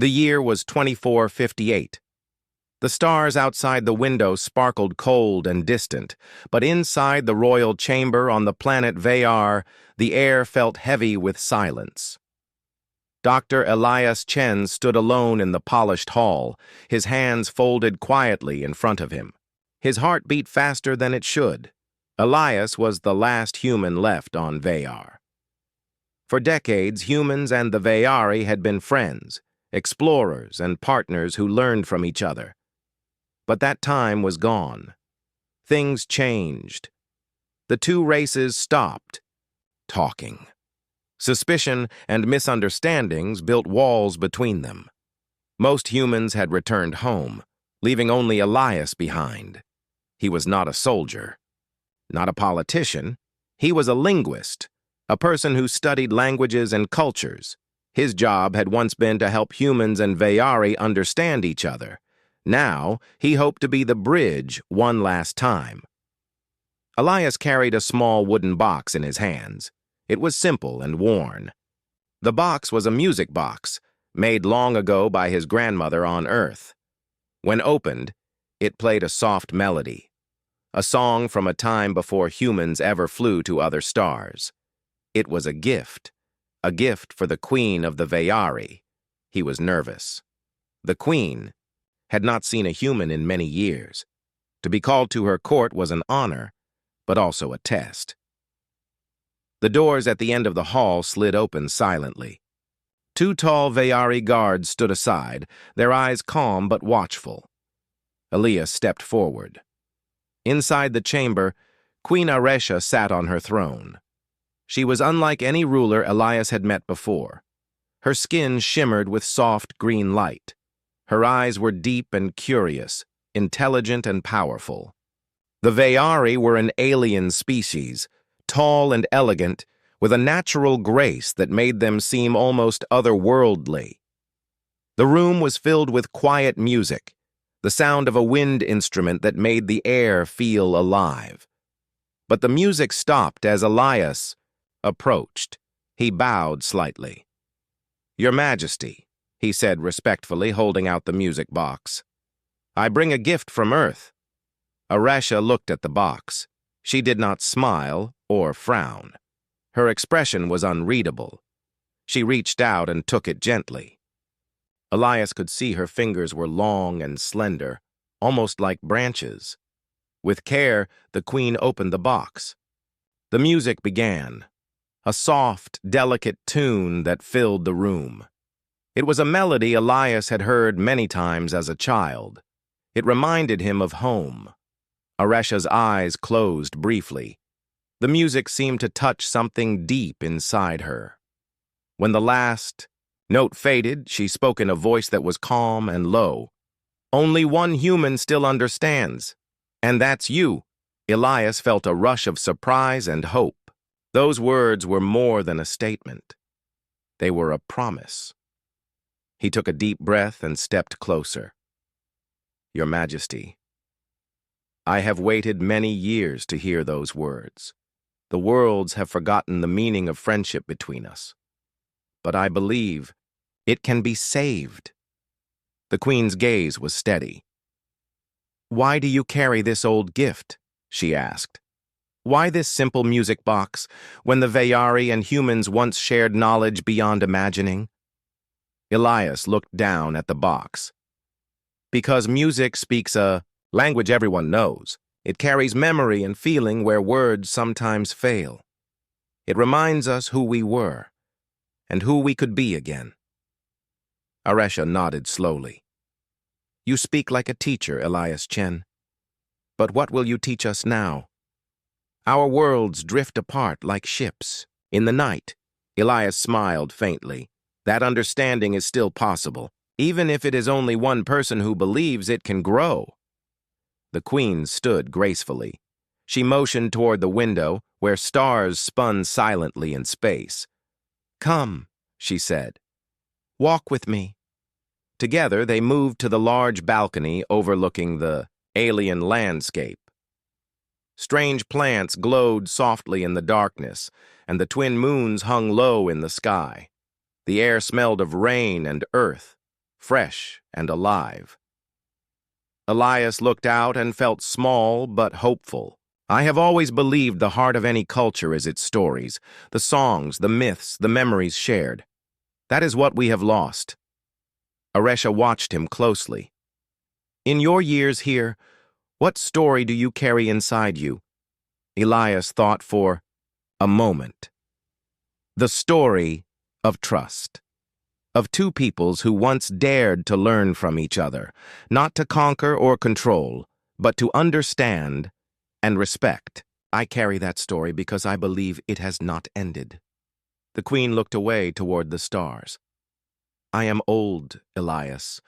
The year was 2458. The stars outside the window sparkled cold and distant, but inside the royal chamber on the planet Veyar, the air felt heavy with silence. Dr. Elias Chen stood alone in the polished hall, his hands folded quietly in front of him. His heart beat faster than it should. Elias was the last human left on Veyar. For decades, humans and the Veyari had been friends, explorers and partners who learned from each other. But that time was gone. Things changed. The two races stopped talking. Suspicion and misunderstandings built walls between them. Most humans had returned home, leaving only Elias behind. He was not a soldier, not a politician. He was a linguist, a person who studied languages and cultures. His job had once been to help humans and Veyari understand each other. Now, he hoped to be the bridge one last time. Elias carried a small wooden box in his hands. It was simple and worn. The box was a music box, made long ago by his grandmother on Earth. When opened, it played a soft melody, a song from a time before humans ever flew to other stars. It was a gift for the queen of the Veyari. He was nervous. The queen had not seen a human in many years. To be called to her court was an honor, but also a test. The doors at the end of the hall slid open silently. Two tall Veyari guards stood aside, their eyes calm but watchful. Elias stepped forward. Inside the chamber, Queen Aresha sat on her throne. She was unlike any ruler Elias had met before. Her skin shimmered with soft green light. Her eyes were deep and curious, intelligent and powerful. The Veyari were an alien species, tall and elegant, with a natural grace that made them seem almost otherworldly. The room was filled with quiet music, the sound of a wind instrument that made the air feel alive. But the music stopped as Elias approached. He bowed slightly. "Your Majesty," he said respectfully, holding out the music box. "I bring a gift from Earth." Aresha looked at the box. She did not smile or frown. Her expression was unreadable. She reached out and took it gently. Elias could see her fingers were long and slender, almost like branches. With care, the queen opened the box. The music began, a soft, delicate tune that filled the room. It was a melody Elias had heard many times as a child. It reminded him of home. Aresha's eyes closed briefly. The music seemed to touch something deep inside her. When the last note faded, she spoke in a voice that was calm and low. "Only one human still understands, and that's you." Elias felt a rush of surprise and hope. Those words were more than a statement. They were a promise. He took a deep breath and stepped closer. "Your Majesty, I have waited many years to hear those words. The worlds have forgotten the meaning of friendship between us. But I believe it can be saved." The queen's gaze was steady. "Why do you carry this old gift?" she asked. "Why this simple music box, when the Veyari and humans once shared knowledge beyond imagining?" Elias looked down at the box. "Because music speaks a language everyone knows. It carries memory and feeling where words sometimes fail. It reminds us who we were, and who we could be again." Aresha nodded slowly. "You speak like a teacher, Elias Chen. But what will you teach us now? Our worlds drift apart like ships. In the night." Elias smiled faintly. "That understanding is still possible, even if it is only one person who believes it can grow." The queen stood gracefully. She motioned toward the window, where stars spun silently in space. "Come," she said. "Walk with me." Together, they moved to the large balcony overlooking the alien landscape. Strange plants glowed softly in the darkness, and the twin moons hung low in the sky. The air smelled of rain and earth, fresh and alive. Elias looked out and felt small but hopeful. I have always believed the heart of any culture is its stories, the songs, the myths, the memories shared. That is what we have lost. Aresha watched him closely. In your years here, what story do you carry inside you? Elias thought for a moment. The story of trust. Of two peoples who once dared to learn from each other, not to conquer or control, but to understand and respect. I carry that story because I believe it has not ended. The queen looked away toward the stars. I am old, Elias.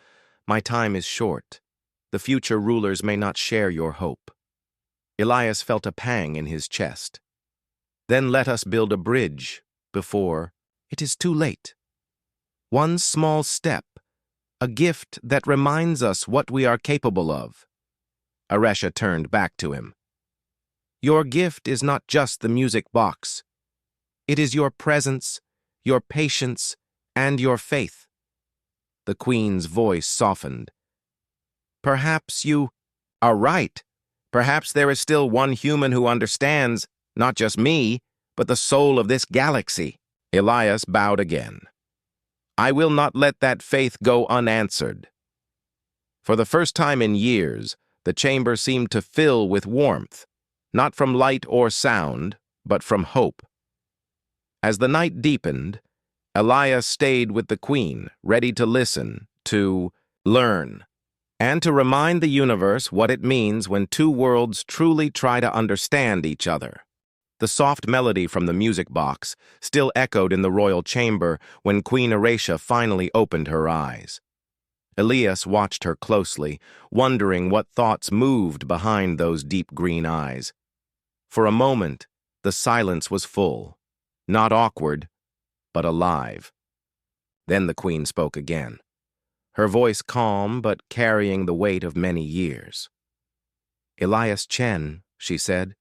My time is short. The future rulers may not share your hope. Elias felt a pang in his chest. Then let us build a bridge before it is too late. One small step, a gift that reminds us what we are capable of. Aresha turned back to him. Your gift is not just the music box. It is your presence, your patience, and your faith. The queen's voice softened. Perhaps you are right. Perhaps there is still one human who understands, not just me, but the soul of this galaxy. Elias bowed again. I will not let that faith go unanswered. For the first time in years, the chamber seemed to fill with warmth, not from light or sound, but from hope. As the night deepened, Elias stayed with the queen, ready to listen, to learn, and to remind the universe what it means when two worlds truly try to understand each other. The soft melody from the music box still echoed in the royal chamber when Queen Aresha finally opened her eyes. Elias watched her closely, wondering what thoughts moved behind those deep green eyes. For a moment, the silence was full, not awkward, but alive. Then the queen spoke again, her voice calm but carrying the weight of many years. Elias Chen, she said,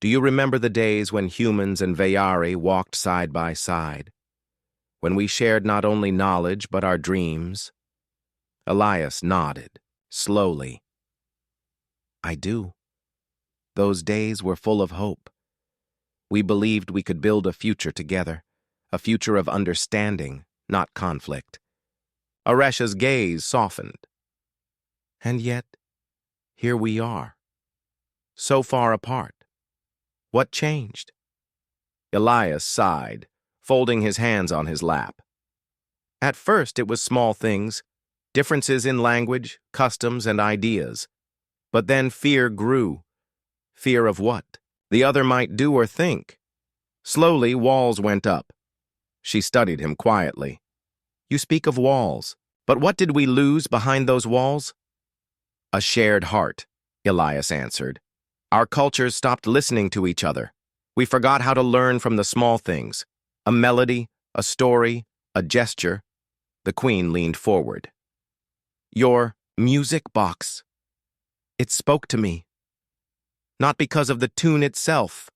do you remember the days when humans and Veyari walked side by side? When we shared not only knowledge but our dreams? Elias nodded, slowly. I do. Those days were full of hope. We believed we could build a future together, a future of understanding, not conflict. Aresha's gaze softened. And yet, here we are, so far apart. What changed? Elias sighed, folding his hands on his lap. At first it was small things, differences in language, customs, and ideas. But then fear grew. Fear of what? The other might do or think. Slowly, walls went up. She studied him quietly. You speak of walls, but what did we lose behind those walls? A shared heart, Elias answered. Our cultures stopped listening to each other. We forgot how to learn from the small things. A melody, a story, a gesture. The queen leaned forward. Your music box. It spoke to me. Not because of the tune itself,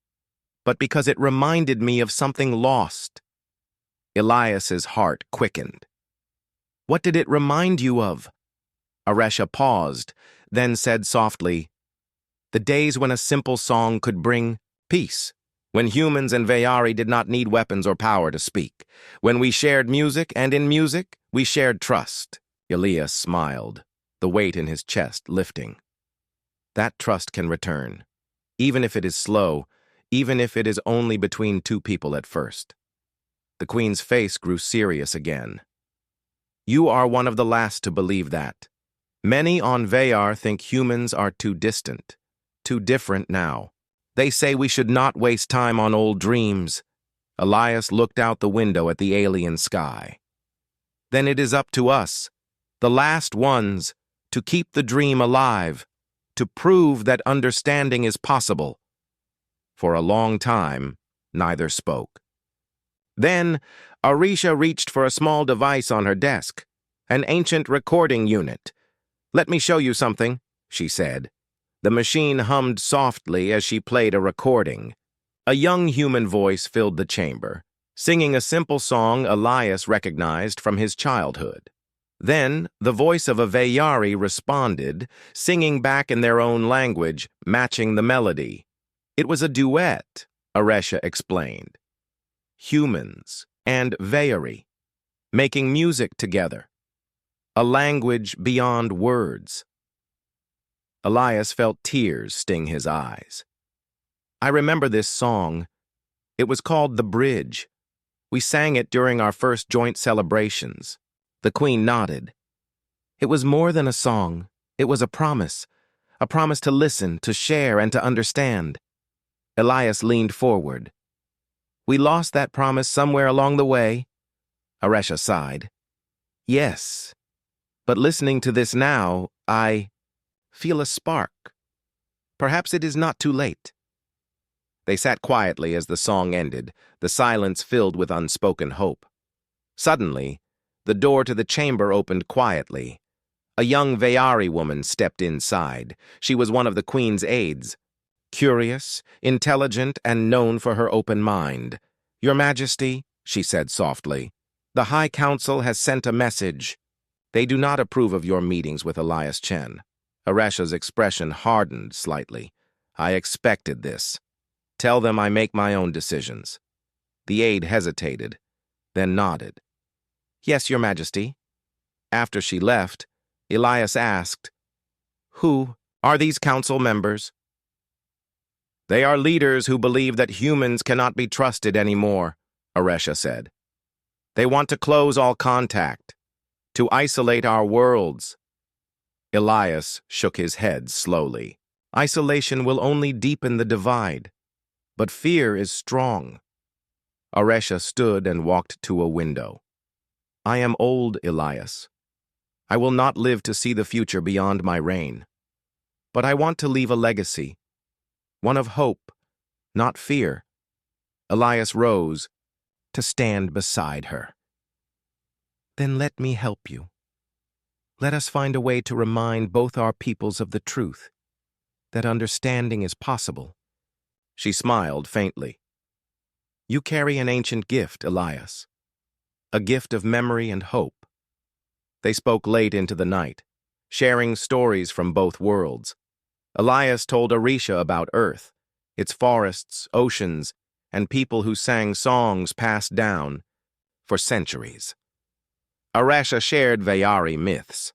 but because it reminded me of something lost. Elias's heart quickened. What did it remind you of? Aresha paused, then said softly, the days when a simple song could bring peace, when humans and Veyari did not need weapons or power to speak, when we shared music, and in music, we shared trust. Elias smiled, the weight in his chest lifting. That trust can return, even if it is slow, even if it is only between two people at first. The queen's face grew serious again. You are one of the last to believe that. Many on Veyar think humans are too distant, too different now. They say we should not waste time on old dreams. Elias looked out the window at the alien sky. Then it is up to us, the last ones, to keep the dream alive, to prove that understanding is possible. For a long time, neither spoke. Then, Aresha reached for a small device on her desk, an ancient recording unit. Let me show you something, she said. The machine hummed softly as she played a recording. A young human voice filled the chamber, singing a simple song Elias recognized from his childhood. Then the voice of a Veyari responded, singing back in their own language, matching the melody. It was a duet, Aresha explained. Humans and Veyari, making music together. A language beyond words. Elias felt tears sting his eyes. I remember this song. It was called The Bridge. We sang it during our first joint celebrations. The Queen nodded. It was more than a song. It was a promise to listen, to share, and to understand. Elias leaned forward. We lost that promise somewhere along the way. Aresha sighed. Yes, but listening to this now, I feel a spark. Perhaps it is not too late. They sat quietly as the song ended, the silence filled with unspoken hope. Suddenly, the door to the chamber opened quietly. A young Veyari woman stepped inside. She was one of the Queen's aides. Curious, intelligent, and known for her open mind. Your Majesty, she said softly, the High Council has sent a message. They do not approve of your meetings with Elias Chen. Aresha's expression hardened slightly. I expected this. Tell them I make my own decisions. The aide hesitated, then nodded. Yes, Your Majesty. After she left, Elias asked, Who are these council members? They are leaders who believe that humans cannot be trusted anymore, Aresha said. They want to close all contact, to isolate our worlds. Elias shook his head slowly. Isolation will only deepen the divide, but fear is strong. Aresha stood and walked to a window. I am old, Elias. I will not live to see the future beyond my reign. But I want to leave a legacy, one of hope, not fear. Elias rose to stand beside her. Then let me help you. Let us find a way to remind both our peoples of the truth, that understanding is possible. She smiled faintly. You carry an ancient gift, Elias, a gift of memory and hope. They spoke late into the night, sharing stories from both worlds. Elias told Aresha about Earth, its forests, oceans, and people who sang songs passed down for centuries. Aresha shared Veyari myths,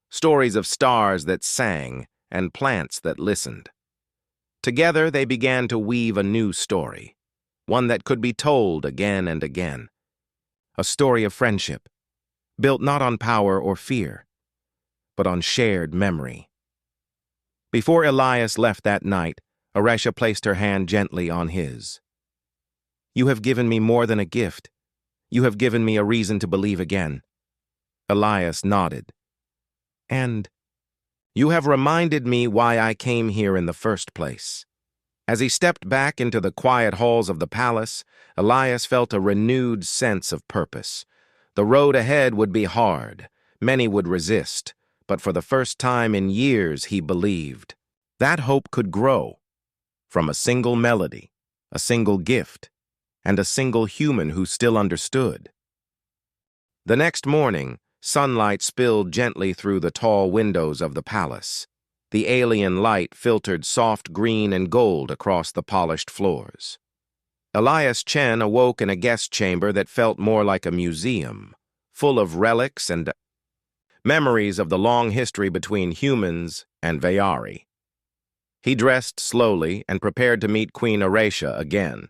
stories of stars that sang and plants that listened. Together they began to weave a new story, one that could be told again and again. A story of friendship, built not on power or fear, but on shared memory. Before Elias left that night, Aresha placed her hand gently on his. You have given me more than a gift. You have given me a reason to believe again. Elias nodded. And you have reminded me why I came here in the first place. As he stepped back into the quiet halls of the palace, Elias felt a renewed sense of purpose. The road ahead would be hard. Many would resist. But for the first time in years, he believed. That hope could grow from a single melody, a single gift, and a single human who still understood. The next morning, sunlight spilled gently through the tall windows of the palace. The alien light filtered soft green and gold across the polished floors. Elias Chen awoke in a guest chamber that felt more like a museum, full of relics and memories of the long history between humans and Veyari. He dressed slowly and prepared to meet Queen Aresha again.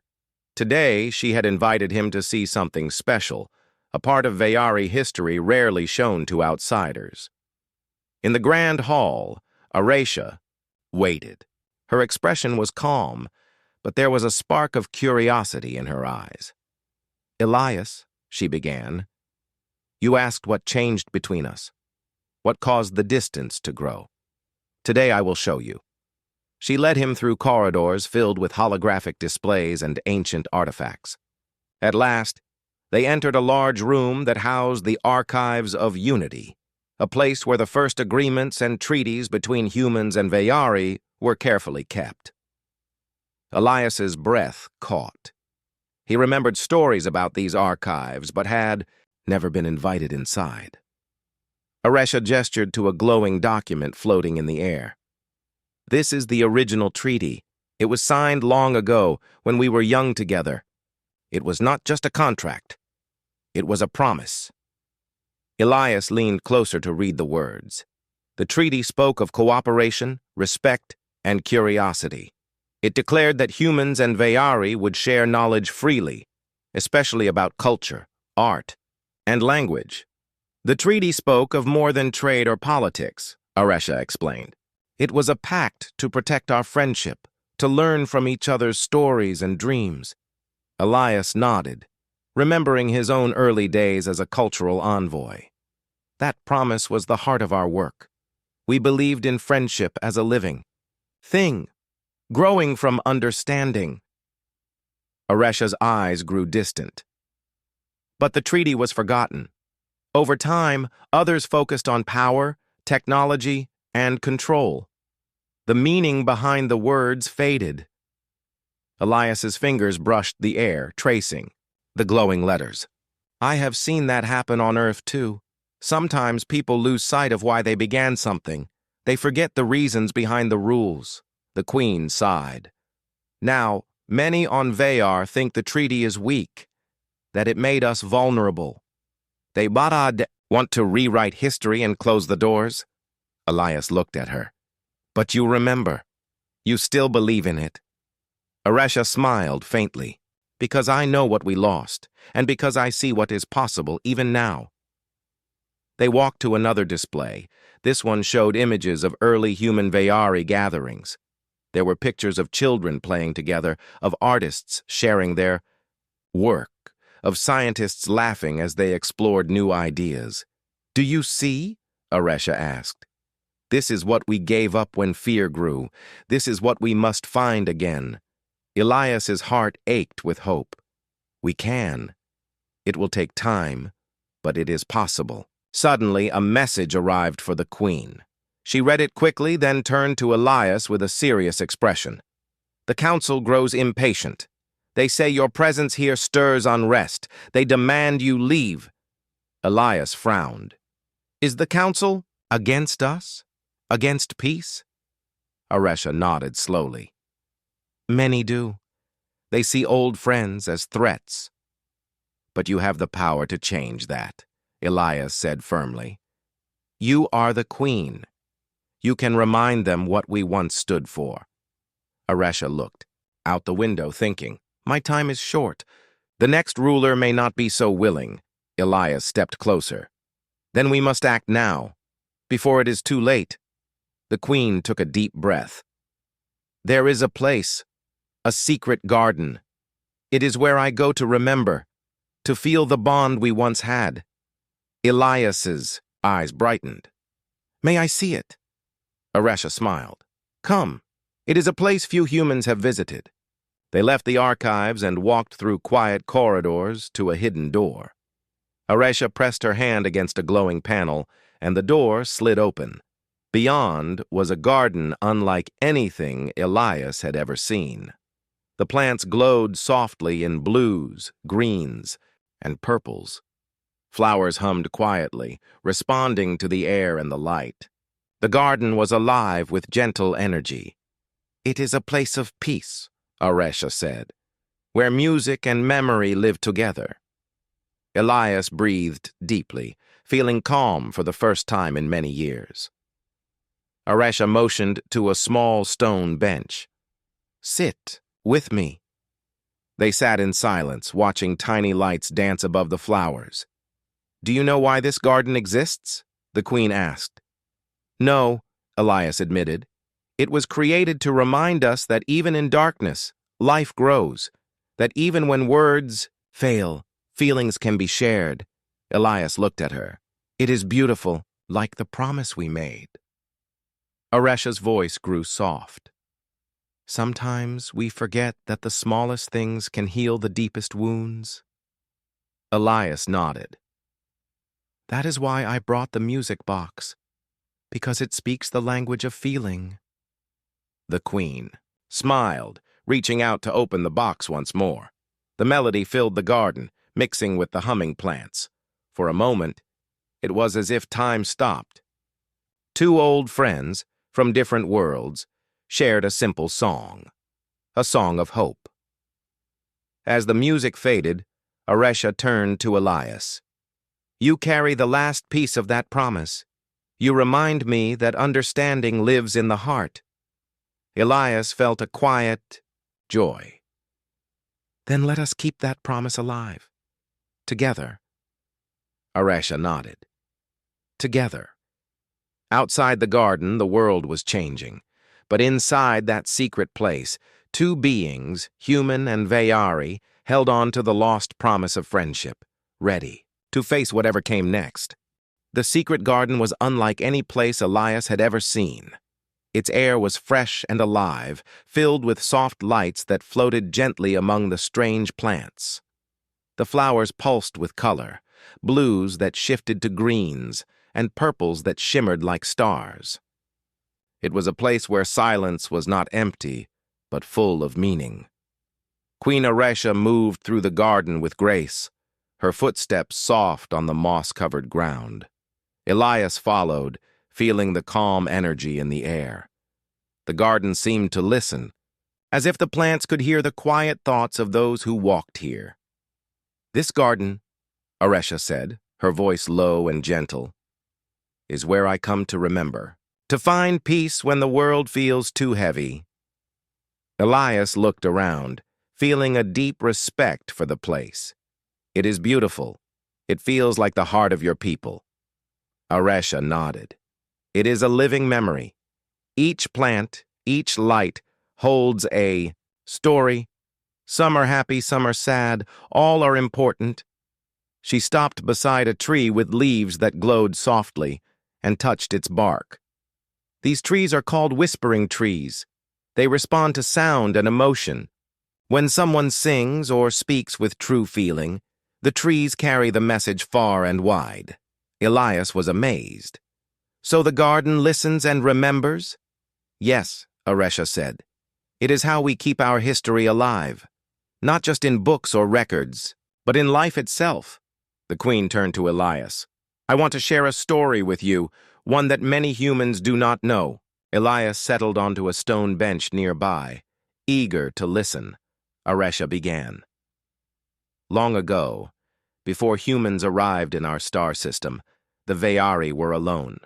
Today, she had invited him to see something special, a part of Veyari history rarely shown to outsiders. In the grand hall, Aresha waited. Her expression was calm, but there was a spark of curiosity in her eyes. Elias, she began, you asked what changed between us, what caused the distance to grow. Today I will show you. She led him through corridors filled with holographic displays and ancient artifacts. At last, they entered a large room that housed the Archives of Unity, a place where the first agreements and treaties between humans and Veyari were carefully kept. Elias's breath caught. He remembered stories about these archives, but had never been invited inside. Aresha gestured to a glowing document floating in the air. This is the original treaty. It was signed long ago when we were young together. It was not just a contract. It was a promise. Elias leaned closer to read the words. The treaty spoke of cooperation, respect, and curiosity. It declared that humans and Veyari would share knowledge freely, especially about culture, art, and language. The treaty spoke of more than trade or politics, Aresha explained. It was a pact to protect our friendship, to learn from each other's stories and dreams. Elias nodded, remembering his own early days as a cultural envoy. That promise was the heart of our work. We believed in friendship as a living thing, growing from understanding. Aresha's eyes grew distant. But the treaty was forgotten. Over time, others focused on power, technology, and control. The meaning behind the words faded. Elias's fingers brushed the air, tracing the glowing letters. I have seen that happen on Earth, too. Sometimes people lose sight of why they began something. They forget the reasons behind the rules. The Queen sighed. Now, many on Veyar think the treaty is weak, that it made us vulnerable. They want to rewrite history and close the doors? Elias looked at her. But you remember. You still believe in it. Aresha smiled faintly. Because I know what we lost, and because I see what is possible even now. They walked to another display. This one showed images of early human Veyari gatherings. There were pictures of children playing together, of artists sharing their work, of scientists laughing as they explored new ideas. Do you see? Aresha asked. This is what we gave up when fear grew. This is what we must find again. Elias's heart ached with hope. We can. It will take time, but it is possible. Suddenly, a message arrived for the Queen. She read it quickly, then turned to Elias with a serious expression. The council grows impatient. They say your presence here stirs unrest. They demand you leave. Elias frowned. Is the council against us? Against peace? Aresha nodded slowly. Many do. They see old friends as threats. But you have the power to change that, Elias said firmly. You are the Queen. You can remind them what we once stood for. Aresha looked out the window, thinking, my time is short. The next ruler may not be so willing. Elias stepped closer. Then we must act now, before it is too late. The Queen took a deep breath. There is a place, a secret garden. It is where I go to remember, to feel the bond we once had. Elias's eyes brightened. May I see it? Aresha smiled. Come. It is a place few humans have visited. They left the archives and walked through quiet corridors to a hidden door. Aresha pressed her hand against a glowing panel, and the door slid open. Beyond was a garden unlike anything Elias had ever seen. The plants glowed softly in blues, greens, and purples. Flowers hummed quietly, responding to the air and the light. The garden was alive with gentle energy. It is a place of peace, Aresha said, where music and memory live together. Elias breathed deeply, feeling calm for the first time in many years. Aresha motioned to a small stone bench. Sit with me. They sat in silence, watching tiny lights dance above the flowers. Do you know why this garden exists? The Queen asked. No, Elias admitted. It was created to remind us that even in darkness, life grows, that even when words fail, feelings can be shared. Elias looked at her. It is beautiful, like the promise we made. Aresha's voice grew soft. Sometimes we forget that the smallest things can heal the deepest wounds. Elias nodded. That is why I brought the music box, because it speaks the language of feeling. The Queen smiled, reaching out to open the box once more. The melody filled the garden, mixing with the humming plants. For a moment, It was as if time stopped. Two old friends, from different worlds, shared a simple song, a song of hope. As the music faded, Aresha turned to Elias. "You carry the last piece of that promise. You remind me that understanding lives in the heart." Elias felt a quiet joy. "Then let us keep that promise alive. Together." Aresha nodded. Together. Outside the garden, the world was changing. But inside that secret place, two beings, human and Vayari, held on to the lost promise of friendship, ready to face whatever came next. The secret garden was unlike any place Elias had ever seen. Its air was fresh and alive, filled with soft lights that floated gently among the strange plants. The flowers pulsed with color, blues that shifted to greens, and purples that shimmered like stars. It was a place where silence was not empty, but full of meaning. Queen Aresha moved through the garden with grace, her footsteps soft on the moss-covered ground. Elias followed, feeling the calm energy in the air. The garden seemed to listen, as if the plants could hear the quiet thoughts of those who walked here. "This garden," Aresha said, her voice low and gentle, "is where I come to remember, to find peace when the world feels too heavy." Elias looked around, feeling a deep respect for the place. "It is beautiful. It feels like the heart of your people." Aresha nodded. "It is a living memory. Each plant, each light, holds a story. Some are happy, some are sad, all are important." She stopped beside a tree with leaves that glowed softly and touched its bark. "These trees are called whispering trees. They respond to sound and emotion. When someone sings or speaks with true feeling, the trees carry the message far and wide." Elias was amazed. "So the garden listens and remembers?" "Yes," Aresha said. "It is how we keep our history alive, not just in books or records, but in life itself." The queen turned to Elias. "I want to share a story with you, one that many humans do not know." Elias settled onto a stone bench nearby, eager to listen. Aresha began. "Long ago, before humans arrived in our star system, the Vayari were alone.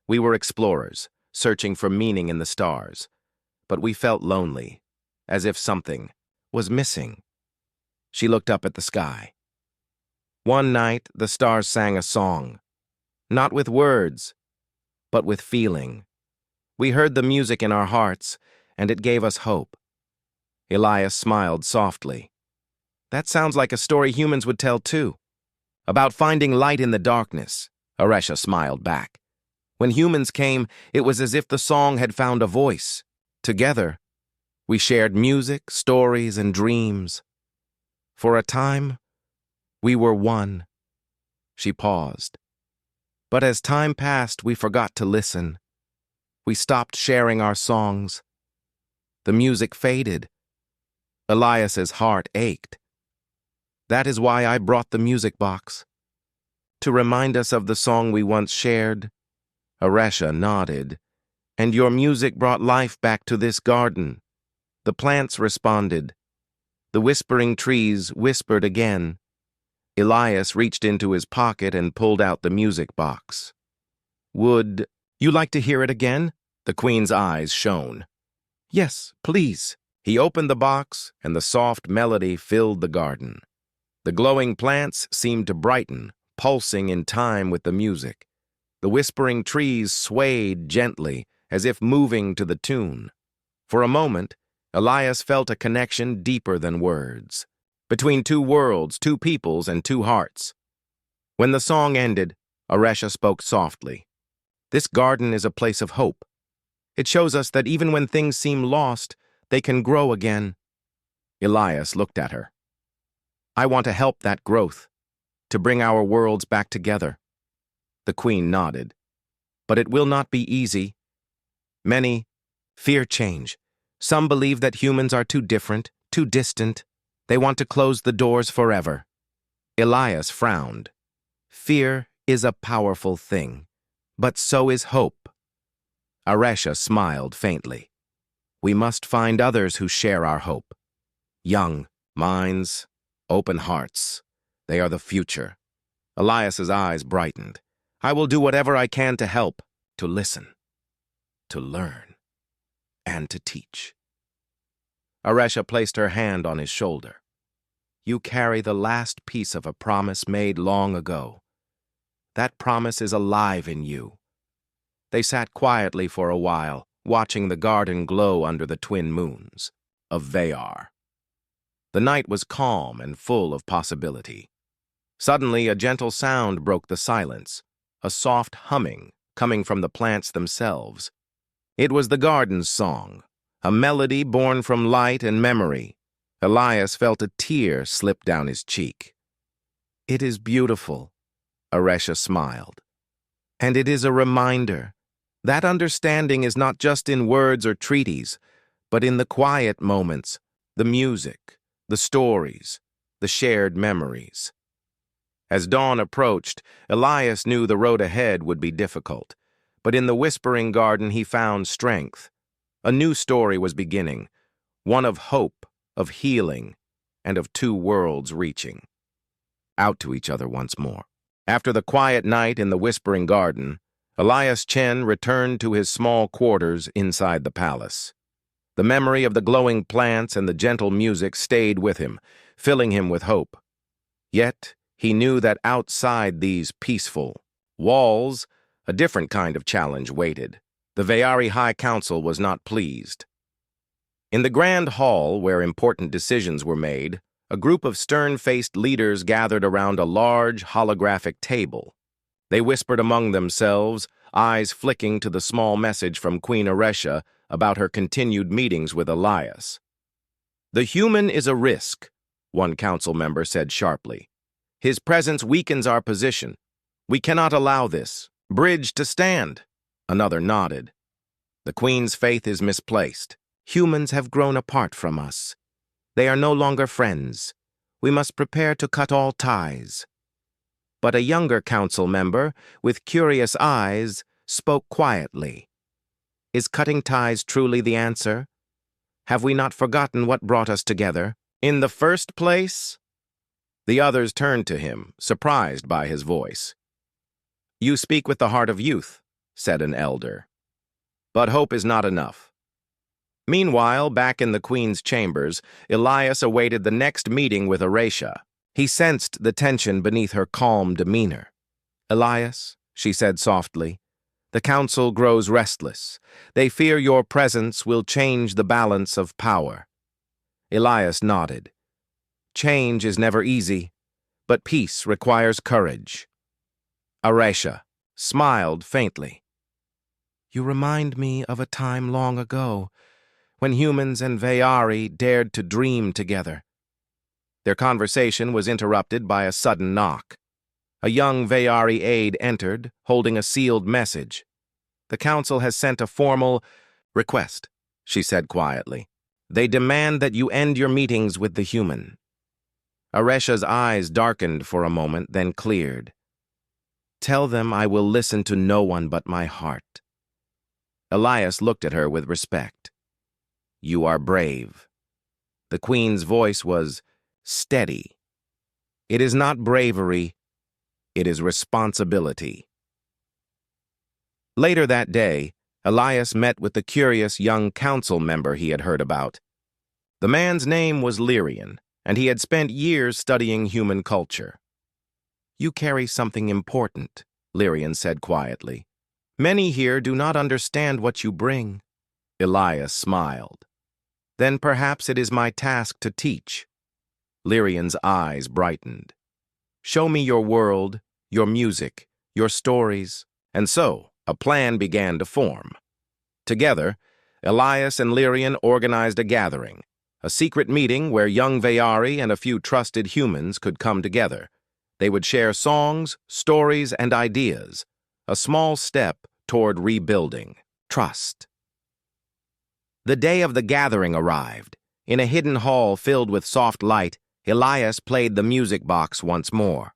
We were explorers, searching for meaning in the stars. But we felt lonely, as if something was missing." She looked up at the sky. "One night, the stars sang a song, not with words, but with feeling. We heard the music in our hearts, and it gave us hope." Elias smiled softly. "That sounds like a story humans would tell too. About finding light in the darkness." Aresha smiled back. "When humans came, it was as if the song had found a voice. Together, we shared music, stories, and dreams. For a time, we were one." She paused. "But as time passed, we forgot to listen. We stopped sharing our songs. The music faded. Elias's heart ached. That is why I brought the music box. To remind us of the song we once shared." Aresha nodded. "And your music brought life back to this garden." The plants responded. The whispering trees whispered again. Elias reached into his pocket and pulled out the music box. "Would you like to hear it again?" The queen's eyes shone. "Yes, please." He opened the box, and the soft melody filled the garden. The glowing plants seemed to brighten, pulsing in time with the music. The whispering trees swayed gently, as if moving to the tune. For a moment, Elias felt a connection deeper than words, between two worlds, two peoples, and two hearts. When the song ended, Aresha spoke softly. "This garden is a place of hope. It shows us that even when things seem lost, they can grow again." Elias looked at her. "I want to help that growth, to bring our worlds back together." The queen nodded. "But it will not be easy. Many fear change. Some believe that humans are too different, too distant. They want to close the doors forever." Elias frowned. "Fear is a powerful thing, but so is hope. Aresha smiled faintly. We must find others who share our hope. Young minds, open hearts. They are the future. Elias's eyes brightened. I will do whatever I can to help, to listen, to learn, and to teach. Aresha placed her hand on his shoulder. You carry the last piece of a promise made long ago. That promise is alive in you. They sat quietly for a while, watching the garden glow under the twin moons of Vayar. The night was calm and full of possibility. Suddenly, a gentle sound broke the silence, a soft humming coming from the plants themselves. It was the garden's song, a melody born from light and memory. Elias felt a tear slip down his cheek. It is beautiful, Aresha smiled. And it is a reminder. That understanding is not just in words or treaties, but in the quiet moments, the music, the stories, the shared memories. As dawn approached, Elias knew the road ahead would be difficult, but in the whispering garden he found strength. A new story was beginning, one of hope, of healing, and of two worlds reaching out to each other once more. After the quiet night in the whispering garden, Elias Chen returned to his small quarters inside the palace. The memory of the glowing plants and the gentle music stayed with him, filling him with hope. Yet, he knew that outside these peaceful walls, a different kind of challenge waited. The Vayari High Council was not pleased. In the grand hall where important decisions were made, a group of stern-faced leaders gathered around a large holographic table. They whispered among themselves, eyes flicking to the small message from Queen Aresha about her continued meetings with Elias. The human is a risk, one council member said sharply. His presence weakens our position. We cannot allow this. Bridge to stand. Another nodded. The Queen's faith is misplaced. Humans have grown apart from us. They are no longer friends. We must prepare to cut all ties. But a younger council member, with curious eyes, spoke quietly. Is cutting ties truly the answer? Have we not forgotten what brought us together? In the first place? The others turned to him, surprised by his voice. You speak with the heart of youth, said an elder. But hope is not enough. Meanwhile, back in the Queen's chambers, Elias awaited the next meeting with Aresha. He sensed the tension beneath her calm demeanor. Elias, she said softly, the council grows restless. They fear your presence will change the balance of power. Elias nodded. Change is never easy, but peace requires courage. Aresha smiled faintly. You remind me of a time long ago, when humans and Vayari dared to dream together. Their conversation was interrupted by a sudden knock. A young Vayari aide entered, holding a sealed message. The council has sent a formal request, she said quietly. They demand that you end your meetings with the human. Aresha's eyes darkened for a moment, then cleared. Tell them I will listen to no one but my heart. Elias looked at her with respect. You are brave. The Queen's voice was steady. It is not bravery, it is responsibility. Later that day, Elias met with the curious young council member he had heard about. The man's name was Lyrian, and he had spent years studying human culture. You carry something important, Lyrian said quietly. Many here do not understand what you bring. Elias smiled. Then perhaps it is my task to teach. Lyrian's eyes brightened. Show me your world, your music, your stories. And so, a plan began to form. Together, Elias and Lyrian organized a gathering, a secret meeting where young Vayari and a few trusted humans could come together. They would share songs, stories, and ideas, a small step toward rebuilding trust. The day of the gathering arrived. In a hidden hall filled with soft light, Elias played the music box once more.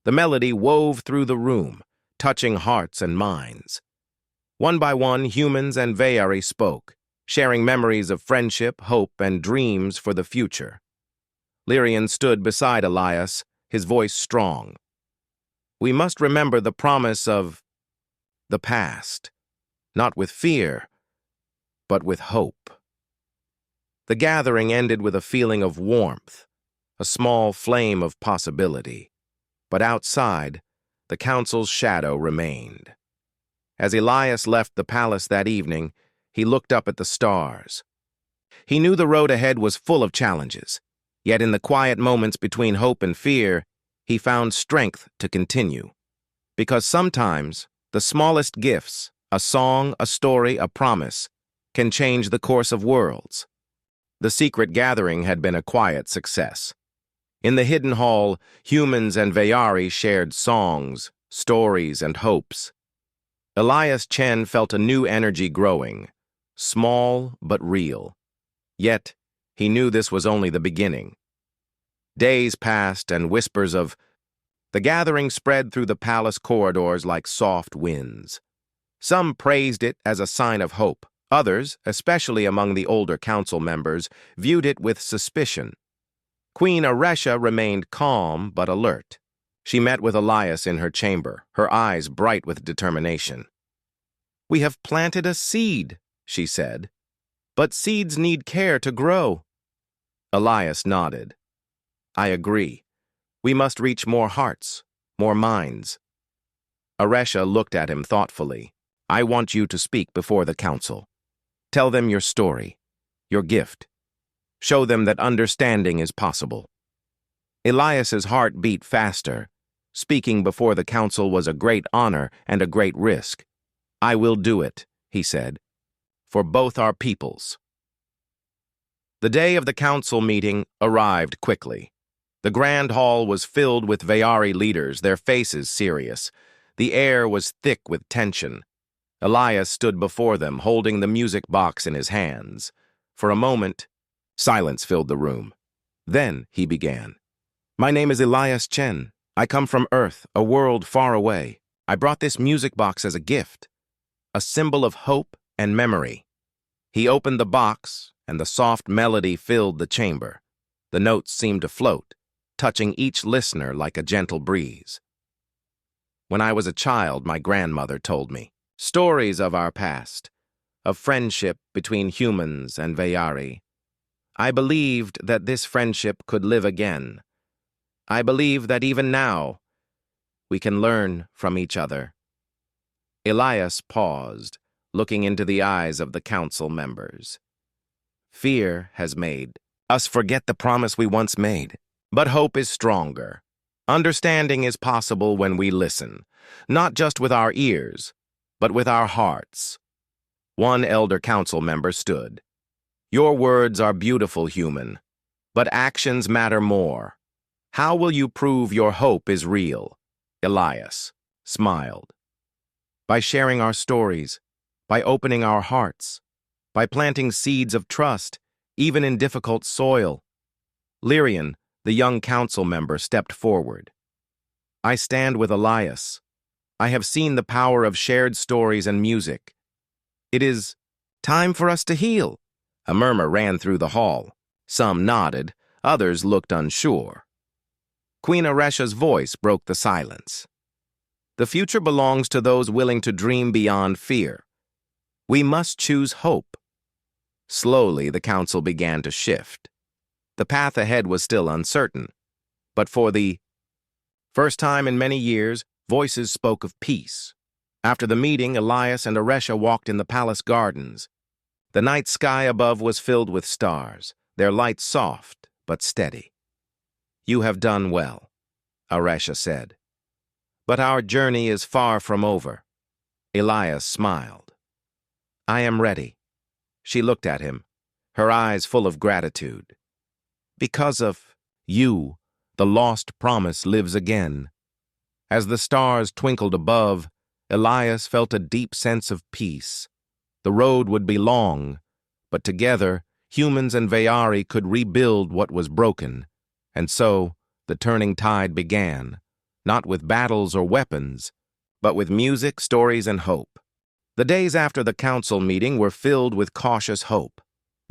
The melody wove through the room, touching hearts and minds. One by one, humans and Veyari spoke, sharing memories of friendship, hope, and dreams for the future. Lyrian stood beside Elias, his voice strong. We must remember the promise of the past, not with fear, but with hope. The gathering ended with a feeling of warmth, a small flame of possibility. But outside, the council's shadow remained. As Elias left the palace that evening, he looked up at the stars. He knew the road ahead was full of challenges, yet in the quiet moments between hope and fear, he found strength to continue. Because sometimes, the smallest gifts, a song, a story, a promise, can change the course of worlds. The secret gathering had been a quiet success. In the hidden hall, humans and Veyari shared songs, stories, and hopes. Elias Chen felt a new energy growing, small but real. Yet, he knew this was only the beginning. Days passed and whispers of the gathering spread through the palace corridors like soft winds. Some praised it as a sign of hope. Others, especially among the older council members, viewed it with suspicion. Queen Aresha remained calm but alert. She met with Elias in her chamber, her eyes bright with determination. "We have planted a seed," she said. "But seeds need care to grow." Elias nodded. "I agree. We must reach more hearts, more minds." Aresha looked at him thoughtfully. "I want you to speak before the council. Tell them your story, your gift. Show them that understanding is possible." Elias's heart beat faster. Speaking before the council was a great honor and a great risk. "I will do it," he said, "for both our peoples." The day of the council meeting arrived quickly. The grand hall was filled with Veyari leaders, their faces serious. The air was thick with tension. Elias stood before them, holding the music box in his hands. For a moment, silence filled the room. Then he began. "My name is Elias Chen. I come from Earth, a world far away. I brought this music box as a gift, a symbol of hope and memory." He opened the box, and the soft melody filled the chamber. The notes seemed to float, touching each listener like a gentle breeze. "When I was a child, my grandmother told me stories of our past, of friendship between humans and Veyari. I believed that this friendship could live again. I believe that even now, we can learn from each other." Elias paused, looking into the eyes of the council members. "Fear has made us forget the promise we once made. But hope is stronger. Understanding is possible when we listen, not just with our ears, but with our hearts." One elder council member stood. "Your words are beautiful, human, but actions matter more. How will you prove your hope is real?" Elias smiled. "By sharing our stories, by opening our hearts, by planting seeds of trust, even in difficult soil." Lyrian, the young council member, stepped forward. "I stand with Elias. I have seen the power of shared stories and music. It is time for us to heal." A murmur ran through the hall. Some nodded, others looked unsure. Queen Aresha's voice broke the silence. "The future belongs to those willing to dream beyond fear. We must choose hope." Slowly, the council began to shift. The path ahead was still uncertain, but for the first time in many years, voices spoke of peace. After the meeting, Elias and Aresha walked in the palace gardens. The night sky above was filled with stars, their light soft but steady. "You have done well," Aresha said. "But our journey is far from over." Elias smiled. "I am ready." She looked at him, her eyes full of gratitude. "Because of you, the lost promise lives again." As the stars twinkled above, Elias felt a deep sense of peace. The road would be long, but together, humans and Veyari could rebuild what was broken. And so, the turning tide began. not with battles or weapons, but with music, stories, and hope. The days after the council meeting were filled with cautious hope.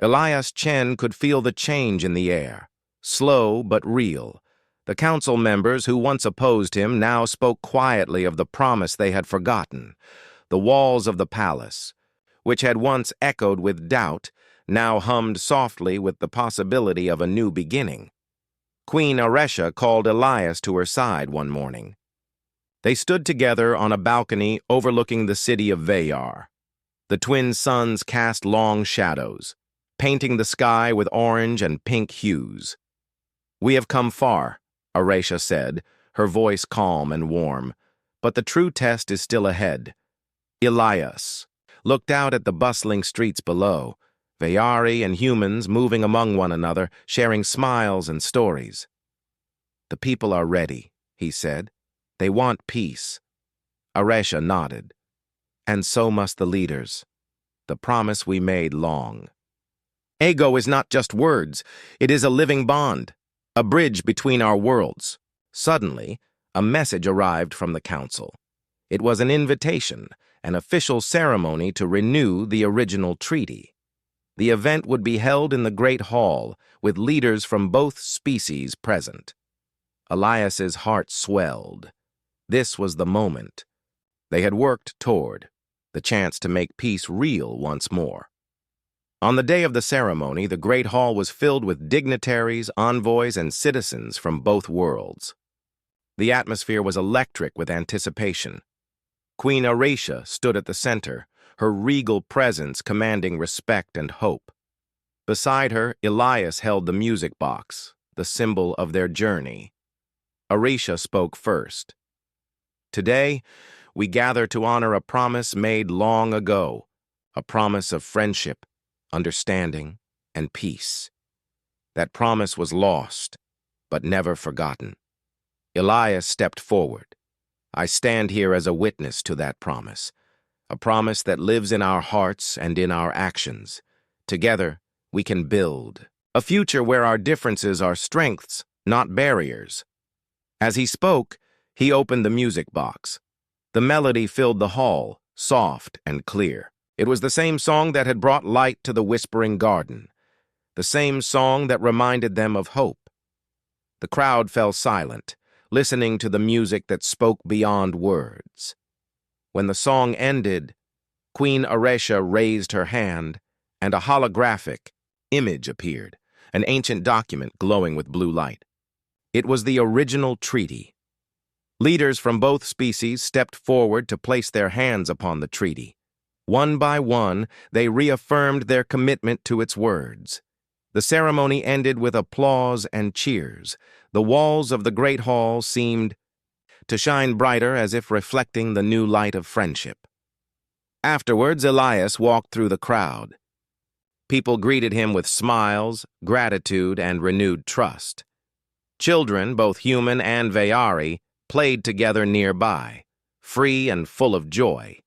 Elias Chen could feel the change in the air, slow but real. The council members who once opposed him now spoke quietly of the promise they had forgotten. The walls of the palace, which had once echoed with doubt, now hummed softly with the possibility of a new beginning. Queen Aresha called Elias to her side one morning. They stood together on a balcony overlooking the city of Veyar. The twin suns cast long shadows, painting the sky with orange and pink hues. "We have come far," Aresha said, her voice calm and warm, "but the true test is still ahead." Elias looked out at the bustling streets below, Veyari and humans moving among one another, sharing smiles and stories. "The people are ready," he said. "They want peace." Aresha nodded. "And so must the leaders. The promise we made long." Ego is not just words, it is a living bond, a bridge between our worlds. Suddenly, a message arrived from the council. It was an invitation, an official ceremony to renew the original treaty. The event would be held in the Great Hall, with leaders from both species present. Elias's heart swelled. This was the moment they had worked toward, the chance to make peace real once more. On the day of the ceremony, the Great Hall was filled with dignitaries, envoys, and citizens from both worlds. The atmosphere was electric with anticipation. Queen Aresha stood at the center, her regal presence commanding respect and hope. Beside her, Elias held the music box, the symbol of their journey. Aresha spoke first. "Today, we gather to honor a promise made long ago, a promise of friendship, understanding, and peace. That promise was lost, but never forgotten." Elias stepped forward. "I stand here as a witness to that promise, a promise that lives in our hearts and in our actions. Together, we can build a future where our differences are strengths, not barriers." As he spoke, he opened the music box. The melody filled the hall, soft and clear. It was the same song that had brought light to the Whispering Garden, the same song that reminded them of hope. The crowd fell silent, listening to the music that spoke beyond words. When the song ended, Queen Aresha raised her hand, and a holographic image appeared, an ancient document glowing with blue light. It was the original treaty. Leaders from both species stepped forward to place their hands upon the treaty. One by one, they reaffirmed their commitment to its words. The ceremony ended with applause and cheers. The walls of the Great Hall seemed to shine brighter as if reflecting the new light of friendship. Afterwards, Elias walked through the crowd. People greeted him with smiles, gratitude, and renewed trust. Children, both human and Veyari, played together nearby, free and full of joy.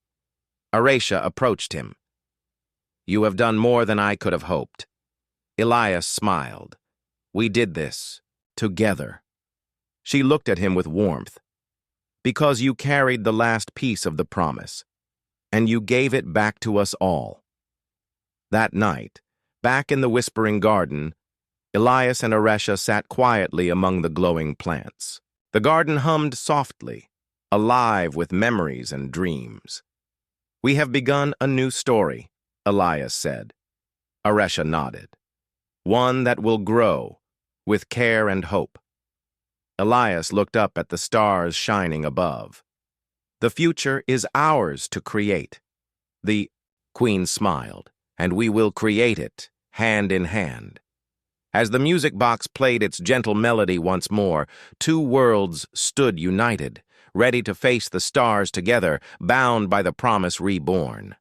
Aresha approached him. "You have done more than I could have hoped." Elias smiled. "We did this, together." She looked at him with warmth. "Because you carried the last piece of the promise, and you gave it back to us all." That night, back in the Whispering Garden, Elias and Aresha sat quietly among the glowing plants. The garden hummed softly, alive with memories and dreams. "We have begun a new story," Elias said. Aresha nodded. "One that will grow, with care and hope." Elias looked up at the stars shining above. "The future is ours to create." The Queen smiled. "And we will create it, hand in hand." As the music box played its gentle melody once more, two worlds stood united, ready to face the stars together, bound by the promise reborn.